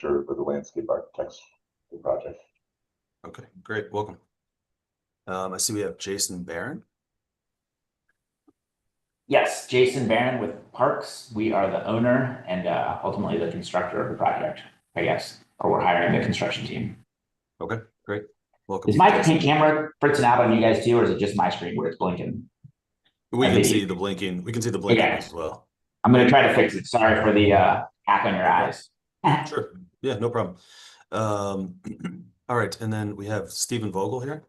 for the landscape architects for the project. Okay, great. Welcome. I see we have Jason Barron. Yes, Jason Barron with Parks. We are the owner and ultimately the constructor of the project, I guess, or we're hiring the construction team. Okay, great. Welcome. Is my camera fritzing out on you guys too, or is it just my screen where it's blinking? We can see the blinking. We can see the blinking as well. I'm going to try to fix it. Sorry for the hack on your eyes. Sure. Yeah, no problem. All right, and then we have Stephen Vogel here.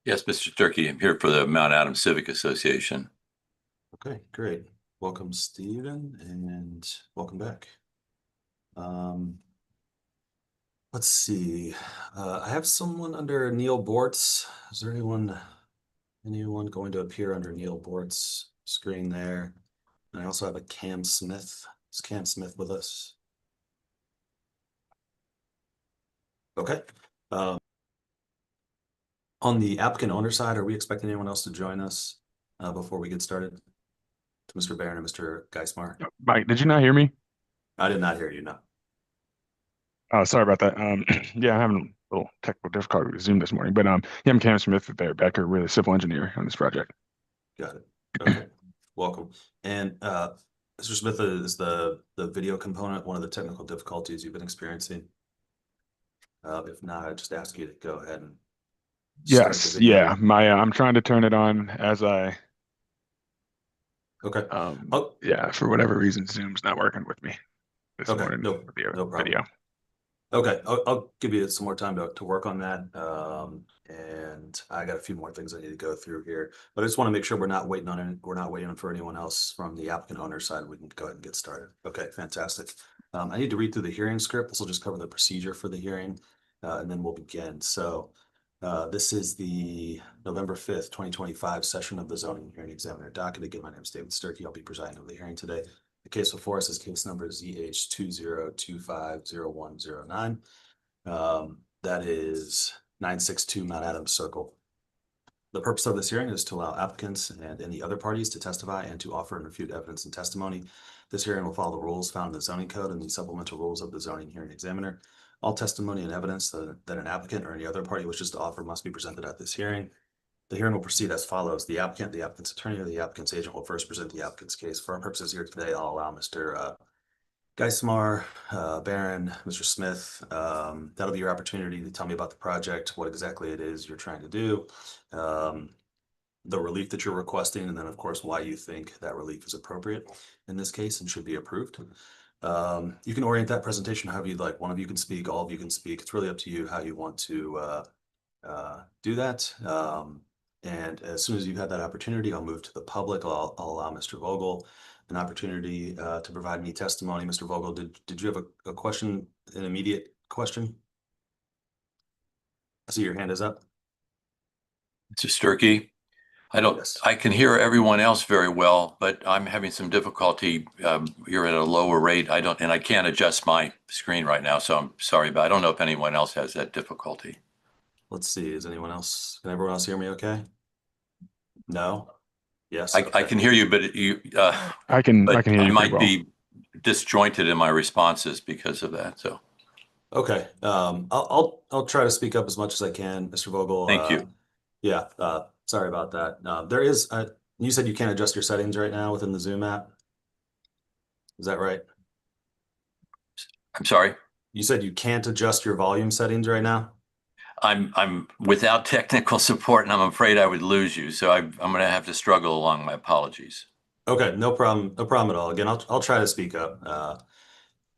Yes, Mr. Turkey, I'm here for the Mount Adams Civic Association. Okay, great. Welcome, Stephen, and welcome back. Let's see. I have someone under Neil Bort's. Is there anyone going to appear under Neil Bort's screen there? And I also have a Cam Smith. Is Cam Smith with us? Okay. On the applicant owner side, are we expecting anyone else to join us before we get started? To Mr. Barron and Mr. Geismar. Mike, did you not hear me? I did not hear you, no. Oh, sorry about that. Yeah, I'm having a little technical difficulty with Zoom this morning, but yeah, I'm Cam Smith with Barrett Becker. We're the civil engineer on this project. Got it. Okay. Welcome. And Mr. Smith, is the video component one of the technical difficulties you've been experiencing? If not, I just ask you to go ahead and yes, yeah. I'm trying to turn it on as I. Okay. Yeah, for whatever reason, Zoom's not working with me this morning. No problem. Video. Okay, I'll give you some more time to work on that. And I got a few more things I need to go through here, but I just want to make sure we're not waiting for anyone else from the applicant owner side. We can go ahead and get started. Okay, fantastic. I need to read through the hearing script. This will just cover the procedure for the hearing, and then we'll begin. So this is the November 5th, 2025 session of the zoning hearing examiner docket. Again, my name is David Sturkey. I'll be presiding over the hearing today. The case before us is case number ZH20250109. That is 962 Mount Adams Circle. The purpose of this hearing is to allow applicants and any other parties to testify and to offer and refute evidence and testimony. This hearing will follow the rules found in the zoning code and the supplemental rules of the zoning hearing examiner. All testimony and evidence that an applicant or any other party wishes to offer must be presented at this hearing. The hearing will proceed as follows. The applicant, the applicant's attorney, or the applicant's agent will first present the applicant's case. For our purposes here today, I'll allow Mr. Geismar, Barron, Mr. Smith. That'll be your opportunity to tell me about the project, what exactly it is you're trying to do, the relief that you're requesting, and then, of course, why you think that relief is appropriate in this case and should be approved. You can orient that presentation however you'd like. One of you can speak, all of you can speak. It's really up to you how you want to do that. And as soon as you've had that opportunity, I'll move to the public. I'll allow Mr. Vogel an opportunity to provide me testimony. Mr. Vogel, did you have a question, an immediate question? I see your hand is up. Mr. Sturkey, I can hear everyone else very well, but I'm having some difficulty. You're at a lower rate. And I can't adjust my screen right now, so I'm sorry, but I don't know if anyone else has that difficulty. Let's see. Can everyone else hear me okay? No? Yes. I can hear you, but I can hear you. I might be disjointed in my responses because of that. So okay. I'll try to speak up as much as I can, Mr. Vogel. Thank you. Yeah, sorry about that. There is you said you can't adjust your settings right now within the Zoom app. Is that right? I'm sorry? You said you can't adjust your volume settings right now? I'm without technical support, and I'm afraid I would lose you. So I'm going to have to struggle along. My apologies. Okay, no problem at all. Again, I'll try to speak up.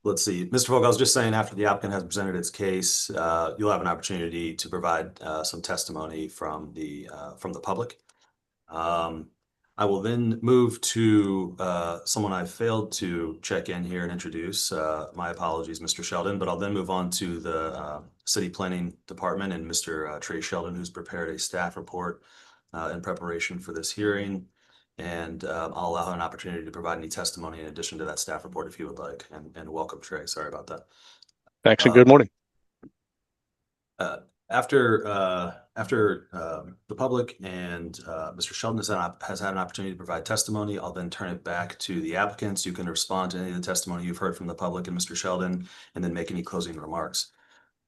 Let's see, Mr. Vogel, I was just saying after the applicant has presented its case, you'll have an opportunity to provide some testimony from the public. I will then move to someone I failed to check in here and introduce. My apologies, Mr. Sheldon, but I'll then move on to the City Planning Department and Mr. Trey Sheldon, who's prepared a staff report in preparation for this hearing. And I'll allow him an opportunity to provide any testimony in addition to that staff report if you would like. And welcome, Trey. Sorry about that. Thanks and good morning. After the public and Mr. Sheldon has had an opportunity to provide testimony, I'll then turn it back to the applicants. You can respond to any of the testimony you've heard from the public and Mr. Sheldon, and then make any closing remarks.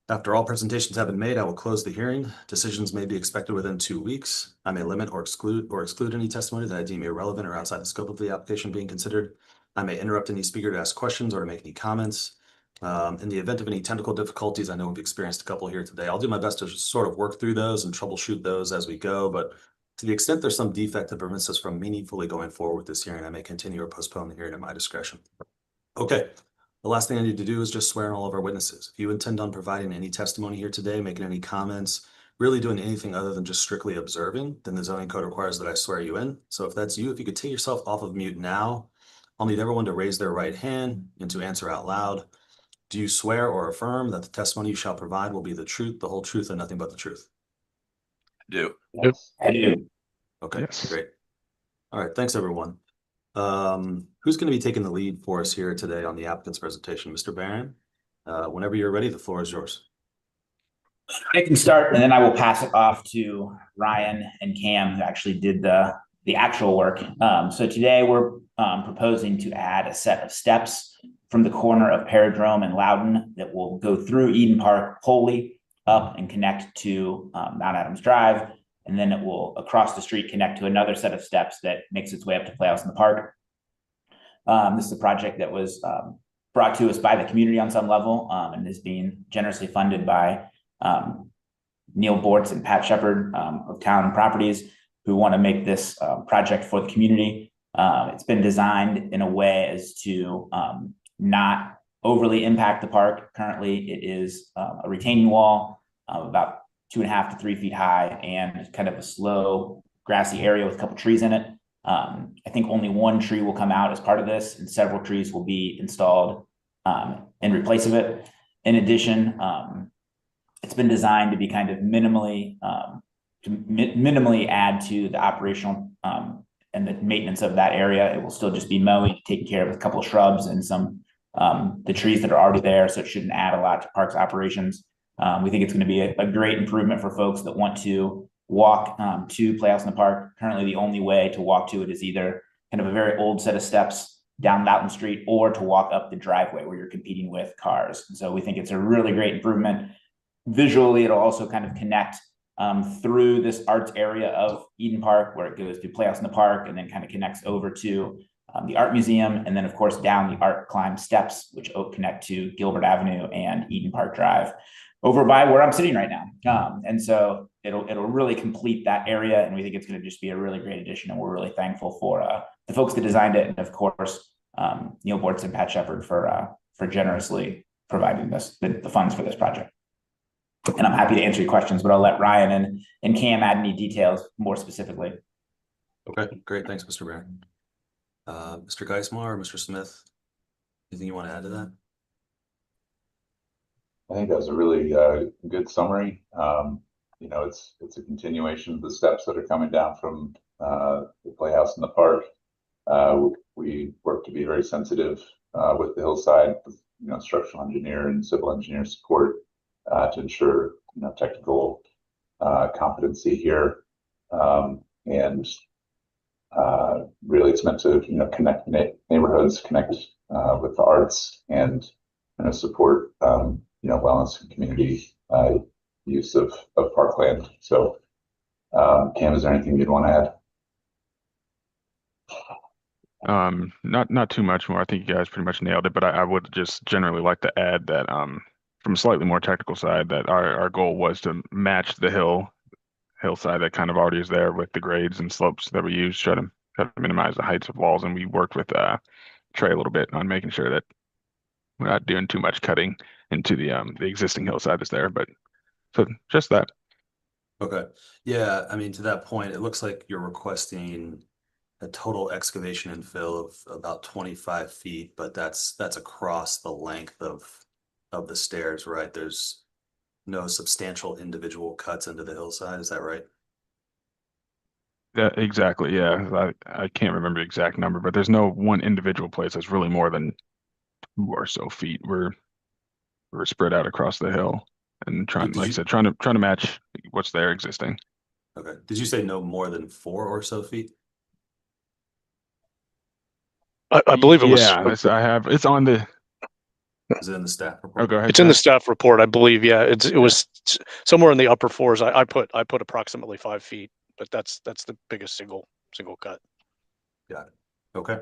After all presentations have been made, I will close the hearing. Decisions may be expected within 2 weeks. I may limit or exclude any testimony that I deem irrelevant or outside the scope of the application being considered. I may interrupt any speaker to ask questions or to make any comments. In the event of any technical difficulties, I know we've experienced a couple here today. I'll do my best to just sort of work through those and troubleshoot those as we go. But to the extent there's some defect that prevents us from meaningfully going forward with this hearing, I may continue or postpone the hearing at my discretion. Okay. The last thing I need to do is just swear in all of our witnesses. If you intend on providing any testimony here today, making any comments, really doing anything other than just strictly observing, then the zoning code requires that I swear you in. So if that's you, if you could take yourself off of mute now, I'll need everyone to raise their right hand and to answer out loud. Do you swear or affirm that the testimony you shall provide will be the truth, the whole truth, and nothing but the truth? Do. Yes. I do. Okay, Yes. great. All right, thanks everyone. Who's going to be taking the lead for us here today on the applicant's presentation? Mr. Barron, whenever you're ready, the floor is yours. I can start, and then I will pass it off to Ryan and Cam, who actually did the actual work. So today we're proposing to add a set of steps from the corner of Paradrome and Loudon that will go through Eden Park wholly up and connect to Mount Adams Drive. And then it will, across the street, connect to another set of steps that makes its way up to Playhouse in the Park. This is a project that was brought to us by the community on some level and is being generously funded by Neil Bortz and Pat Shepard of Town Properties, who want to make this project for the community. It's been designed in a way as to not overly impact the park. Currently, it is a retaining wall about 2.5 to 3 feet high and kind of a slow grassy area with a couple trees in it. I think only one tree will come out as part of this, and several trees will be installed in replace of it. In addition, it's been designed to be kind of minimally add to the operational and the maintenance of that area. It will still just be mowing, taking care of a couple of shrubs and some the trees that are already there, so it shouldn't add a lot to parks operations. We think it's going to be a great improvement for folks that want to walk to Playhouse in the Park. Currently, the only way to walk to it is either kind of a very old set of steps down Loudon Street or to walk up the driveway where you're competing with cars. And so we think it's a really great improvement. Visually, it'll also kind of connect through this arts area of Eden Park, where it goes to Playhouse in the Park and then kind of connects over to the art museum, and then of course down the art climb steps, which connect to Gilbert Avenue and Eden Park Drive over by where I'm sitting right now. And so it'll really complete that area, and we think it's going to just be a really great addition, and we're really thankful for the folks that designed it, and of course Neil Bortz and Pat Shepard for generously providing the funds for this project. And I'm happy to answer your questions, but I'll let Ryan and Cam add any details more specifically. Okay, great. Thanks, Mr. Barron. Mr. Geismar or Mr. Smith, anything you want to add to that? I think that was a really good summary. You know, it's a continuation of the steps that are coming down from the Playhouse in the Park. We work to be very sensitive with the hillside, with, you know, structural engineer and civil engineer support to ensure, you know, technical competency here. And really, it's meant to, you know, connect neighborhoods, connect with the arts, and, you know, support you know, wellness and community use of parkland. So, Cam, is there anything you'd want to add? Not too much more. I think you guys pretty much nailed it, but I would just generally like to add that from a slightly more technical side, that our goal was to match the hillside that kind of already is there with the grades and slopes that we use, try to minimize the heights of walls. And we worked with Trey a little bit on making sure that we're not doing too much cutting into the existing hillside that's there. But so just that. Okay. Yeah, I mean, to that point, it looks like you're requesting a total excavation and fill of about 25 feet, but that's across the length of the stairs, right? There's no substantial individual cuts into the hillside. Is that right? Yeah, exactly. Yeah, I can't remember the exact number, but there's no one individual place that's really more than 2 or so feet. We're spread out across the hill. and trying, Did like I you- said, trying to match what's there existing. Okay. Did you say no more than 4 or so feet? I believe it was. Yeah, I have, it's on the, Is it in the staff report? oh, go ahead. It's in the Jeff. staff report, I believe. Yeah, it was somewhere in the upper floors. I put approximately 5 feet, but that's the biggest single cut. Got it. Okay.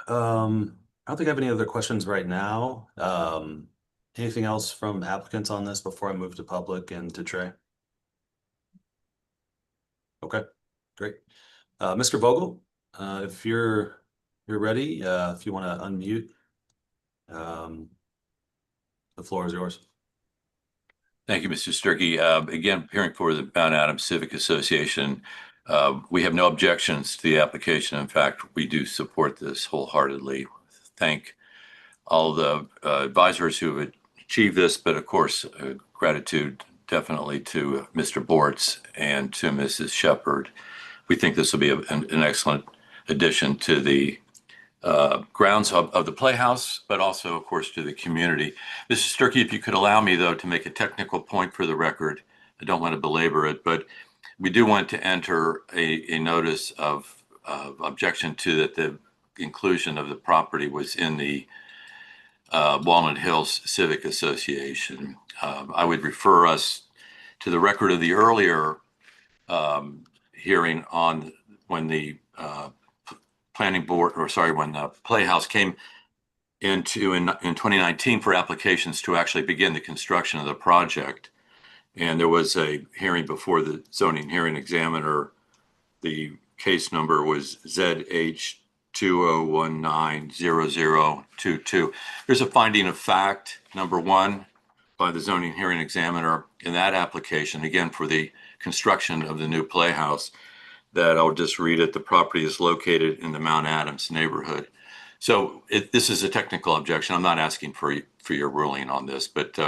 I don't think I have any other questions right now. Anything else from applicants on this before I move to public and to Trey? Okay, great. Mr. Vogel, if you're ready, if you want to unmute, the floor is yours. Thank you, Mr. Sturkey. Again, appearing for the Mount Adams Civic Association. We have no objections to the application. In fact, we do support this wholeheartedly. Thank all the advisors who have achieved this, but of course, gratitude definitely to Mr. Bortz and to Mrs. Shepard. We think this will be an excellent addition to the grounds of the Playhouse, but also, of course, to the community. Mr. Sturkey, if you could allow me, though, to make a technical point for the record. I don't want to belabor it, but we do want to enter a notice of objection to that the inclusion of the property was in the Walnut Hills Civic Association. I would refer us to the record of the earlier hearing on when the planning board, or sorry, when the Playhouse came into in 2019 for applications to actually begin the construction of the project. And there was a hearing before the zoning hearing examiner. The case number was ZH20250109. There's a finding of fact, number 1, by the zoning hearing examiner in that application, again, for the construction of the new Playhouse, that I'll just read it. The property is located in the Mount Adams neighborhood. So this is a technical objection. I'm not asking for your ruling on this, but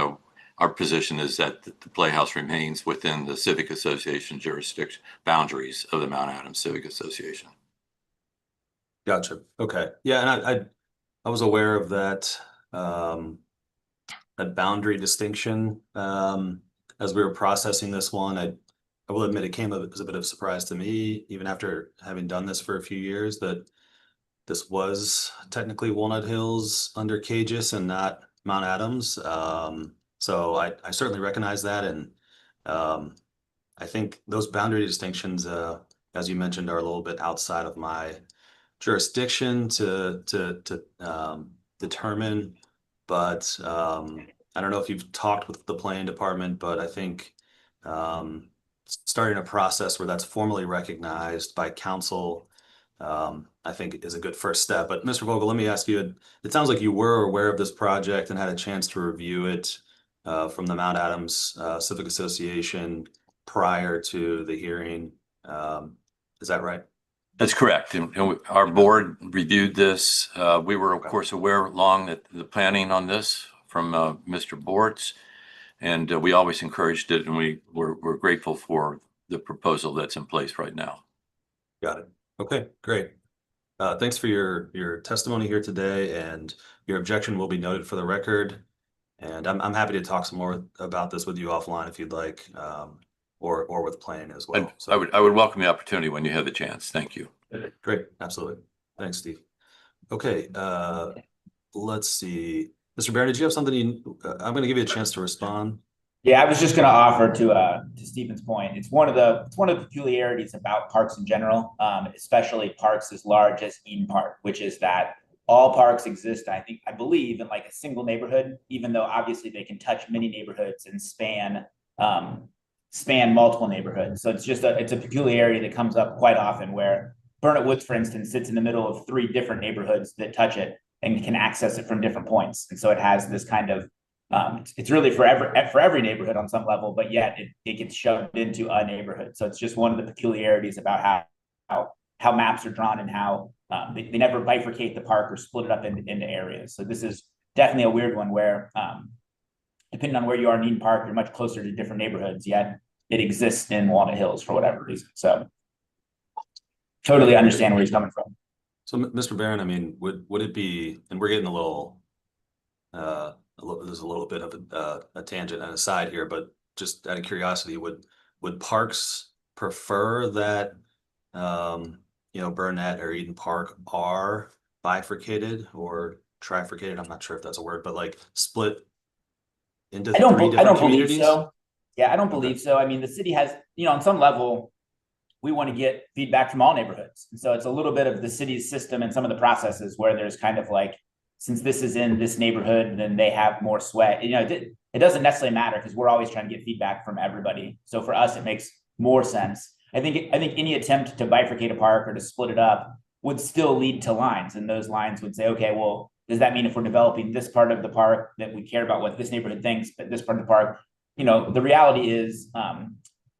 our position is that the Playhouse remains within the Civic Association jurisdiction boundaries of the Mount Adams Civic Association. Gotcha. Okay. Yeah, and I was aware of that that boundary distinction as we were processing this one. I will admit it came as a bit of a surprise to me, even after having done this for a few years, that this was technically Walnut Hills under Cages and not Mount Adams. So I certainly recognize that, and I think those boundary distinctions, as you mentioned, are a little bit outside of my jurisdiction to determine. But I don't know if you've talked with the planning department, but I think starting a process where that's formally recognized by council, I think is a good first step. But Mr. Vogel, let me ask you, it sounds like you were aware of this project and had a chance to review it from the Mount Adams Civic Association prior to the hearing. Is that right? That's correct. And our board reviewed this. We were, of course, aware along the planning on this from Mr. Bortz, and we always encouraged it, and we're grateful for the proposal that's in place right now. Got it. Okay, great. Thanks for your testimony here today, and your objection will be noted for the record. And I'm happy to talk some more about this with you offline if you'd like, or with planning as well. So I would welcome the opportunity when you have the chance. Thank you. great, absolutely. Thanks, Steve. Okay, let's see. Mr. Barron, did you have something I'm going to give you a chance to respond. Yeah, I was just going to offer to Stephen's point. It's one of the peculiarities about parks in general, especially parks as large as Eden Park, which is that all parks exist, I believe, in like a single neighborhood, even though obviously they can touch many neighborhoods and span multiple neighborhoods. So it's a peculiarity that comes up quite often, where Burnet Woods, for instance, sits in the middle of 3 different neighborhoods that touch it and can access it from different points. And so it has this kind of it's really for every neighborhood on some level, but yet it gets shoved into a neighborhood. So it's just one of the peculiarities about how maps are drawn and how they never bifurcate the park or split it up into areas. So this is definitely a weird one where depending on where you are in Eden Park, you're much closer to different neighborhoods, yet it exists in Walnut Hills for whatever reason. So totally understand where he's coming from. So Mr. Barron, I mean, would it be, and we're getting a little there's a little bit of a tangent and aside here, but just out of curiosity, would Parks prefer that, Burnett or Eden Park are bifurcated or trifurcated? I'm not sure if that's a word, but like split into three I different don't believe communities? so. Yeah, I don't Okay. believe so. I mean, the city has, on some level, we want to get feedback from all neighborhoods. And so it's a little bit of the city's system and some of the processes where there's kind of like, since this is in this neighborhood, then they have more sway. It doesn't necessarily matter because we're always trying to get feedback from everybody. So for us, it makes more sense. I think any attempt to bifurcate a park or to split it up would still lead to lines. And those lines would say, okay, well, does that mean if we're developing this part of the park that we care about what this neighborhood thinks, but this part of the park, the reality is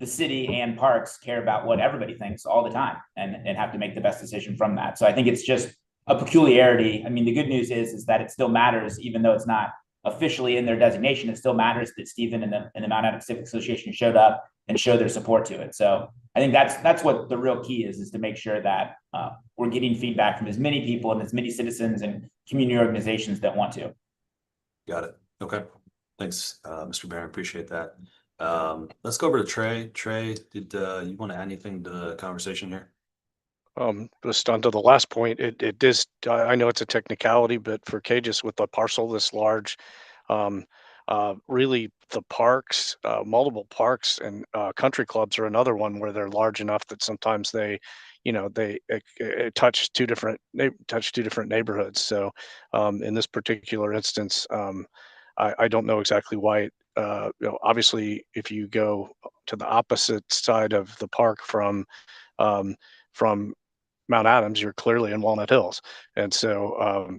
the city and parks care about what everybody thinks all the time and have to make the best decision from that. So I think it's just a peculiarity. I mean, the good news is that it still matters, even though it's not officially in their designation. It still matters that Stephen and the Mount Adams Civic Association showed up and showed their support to it. So I think that's what the real key is to make sure that we're getting feedback from as many people and as many citizens and community organizations that want to. Got it. Okay. Thanks, Mr. Barron. Appreciate that. Let's go over to Trey. Trey, did you want to add anything to the conversation here? Just onto the last point, it is, I know it's a technicality, but for Cages with a parcel this large, really the parks, multiple parks and country clubs are another one where they're large enough that sometimes they, they touch two different neighborhoods. So in this particular instance, I don't know exactly why. Obviously, if you go to the opposite side of the park from Mount Adams, you're clearly in Walnut Hills. And so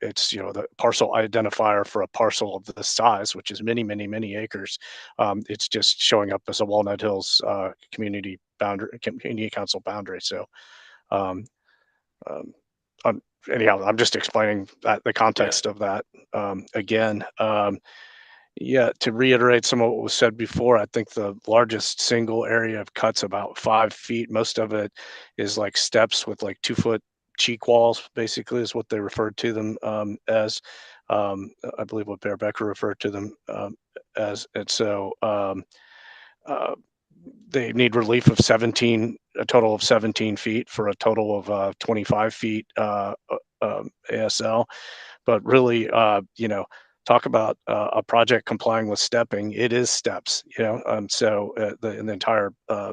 it's, the parcel identifier for a parcel of this size, which is many, many, many acres. It's just showing up as a Walnut Hills community council boundary. So um, anyhow, I'm just explaining the context of that again. Yeah, to reiterate some of what was said before, I think the largest single area of cuts about 5 feet. Most of it is like steps with like 2 foot cheek walls, basically, is what they referred to them as. I believe what Bear Becker referred to them as. And so uh, they need relief of a total of 17 feet for a total of 25 feet ASL. But really, talk about a project complying with stepping. It is steps, so the entire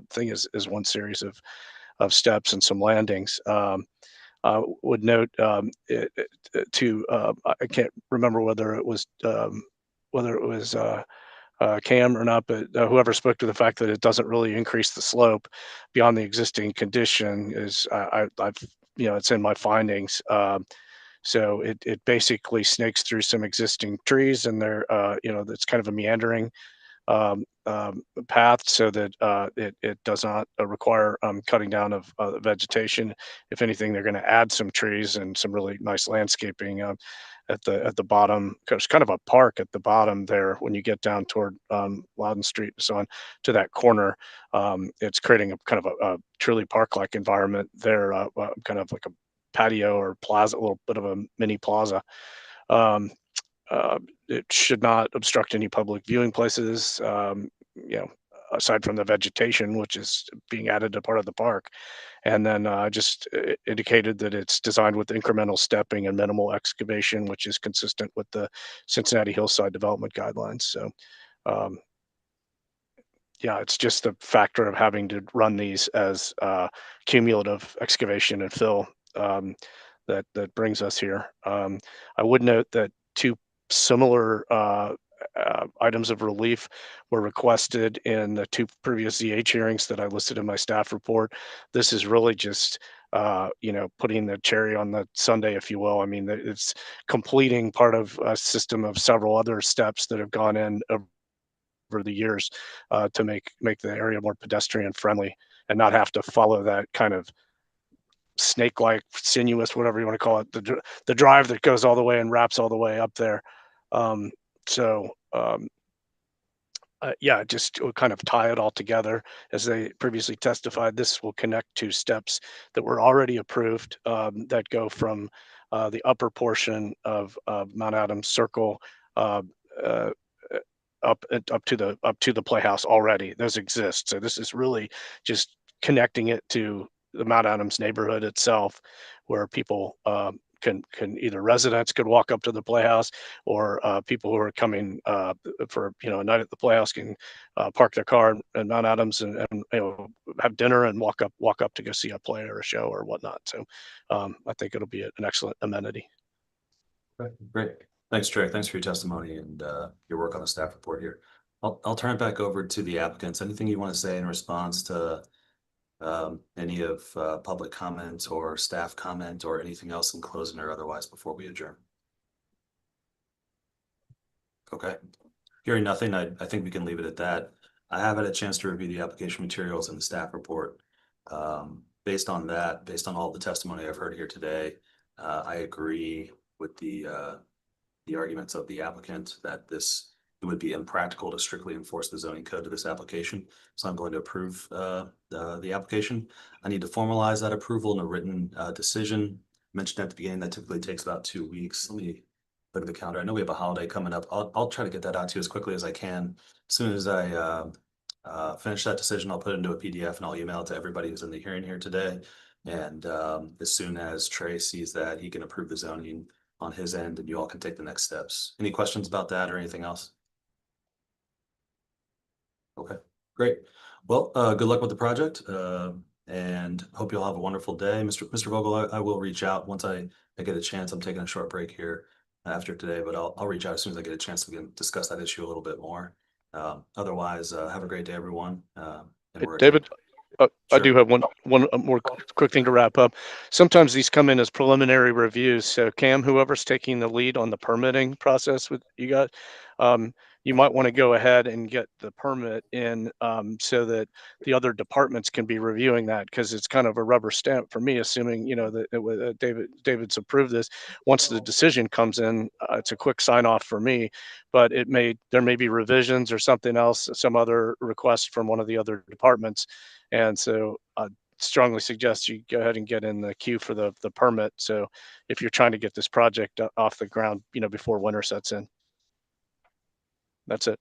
thing is one series of steps and some landings. Would note I can't remember whether it was Cam or not, but whoever spoke to the fact that it doesn't really increase the slope beyond the existing condition is I've it's in my findings. So it basically snakes through some existing trees, and they're it's kind of a meandering path, so that it does not require cutting down of vegetation. If anything, they're going to add some trees and some really nice landscaping at the bottom. There's kind of a park at the bottom there when you get down toward Loudon Street and so on to that corner. It's creating a kind of a truly park-like environment there, kind of like a patio or plaza, a little bit of a mini plaza. Um, it should not obstruct any public viewing places, aside from the vegetation, which is being added to part of the park. And then just indicated that it's designed with incremental stepping and minimal excavation, which is consistent with the Cincinnati Hillside Development Guidelines. So, yeah, it's just the factor of having to run these as cumulative excavation and fill that brings us here. I would note that two similar items of relief were requested in the two previous ZH hearings that I listed in my staff report. This is really just putting the cherry on the sundae, if you will. I mean, it's completing part of a system of several other steps that have gone in over the years to make the area more pedestrian friendly and not have to follow that kind of snake-like, sinuous, whatever you want to call it, the drive that goes all the way and wraps all the way up there. Um, so yeah, just will kind of tie it all together. As they previously testified, this will connect to steps that were already approved that go from the upper portion of Mount Adams Circle uh, uh, up to the playhouse already. Those exist. So this is really just connecting it to the Mount Adams neighborhood itself, where people can either residents could walk up to the playhouse, or people who are coming for a night at the playhouse can park their car in Mount Adams and have dinner and walk up to go see a play or a show or whatnot. So I think it'll be an excellent amenity. Okay, great. Thanks, Trey. Thanks for your testimony and your work on the staff report here. I'll turn it back over to the applicants. Anything you want to say in response to any of public comment or staff comment or anything else in closing or otherwise before we adjourn? Okay. Hearing nothing, I think we can leave it at that. I have had a chance to review the application materials and the staff report. Based on that, based on all the testimony I've heard here today, I agree with the arguments of the applicant that it would be impractical to strictly enforce the zoning code to this application. So I'm going to approve the application. I need to formalize that approval in a written decision. Mentioned at the beginning that typically takes about 2 weeks. Let me look at the calendar. I know we have a holiday coming up. I'll try to get that out to you as quickly as I can. As soon as I finish that decision, I'll put it into a PDF and I'll email it to everybody who's in the hearing here today. And as soon as Trey sees that, he can approve the zoning on his end and you all can take the next steps. Any questions about that or anything else? Okay, great. Well, good luck with the project and hope you all have a wonderful day. Mr. Vogel, I will reach out once I get a chance. I'm taking a short break here after today, but I'll reach out as soon as I get a chance to discuss that issue a little bit more. Otherwise, have a great day, everyone. David, Sure. I do have one more quick thing to wrap up. Sometimes these come in as preliminary reviews. So Cam, whoever's taking the lead on the permitting process with you guys, you might want to go ahead and get the permit in so that the other departments can be reviewing that, because it's kind of a rubber stamp for me, assuming that David's approved this. Once the decision comes in, it's a quick sign off for me, but there may be revisions or something else, some other request from one of the other departments. And so I strongly suggest you go ahead and get in the queue for the permit. So if you're trying to get this project off the ground, before winter sets in. That's it.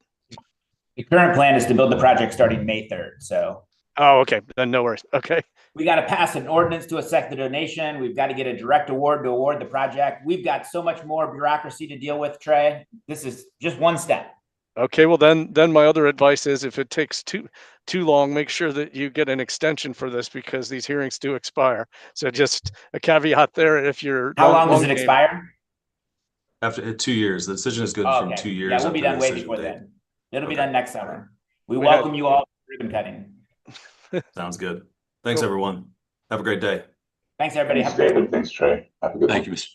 The current plan is to build the project starting May 3rd. So. Oh, okay. Then no worries. Okay. We got to pass an ordinance to accept the donation. We've got to get a direct award to award the project. We've got so much more bureaucracy to deal with, Trey. This is just one step. Okay, well then my other advice is, if it takes too long, make sure that you get an extension for this, because these hearings do expire. So just a caveat there. If you're how long does it expire? After 2 years. The decision is good from 2 years. Yeah, we'll be done way before then. It'll be done next summer. We welcome you all to ribbon cutting. Sounds good. Thanks, everyone. Have a great day. Thanks, everybody. Thanks, David. Thanks, Trey. Have a good one. Thank you, Mr.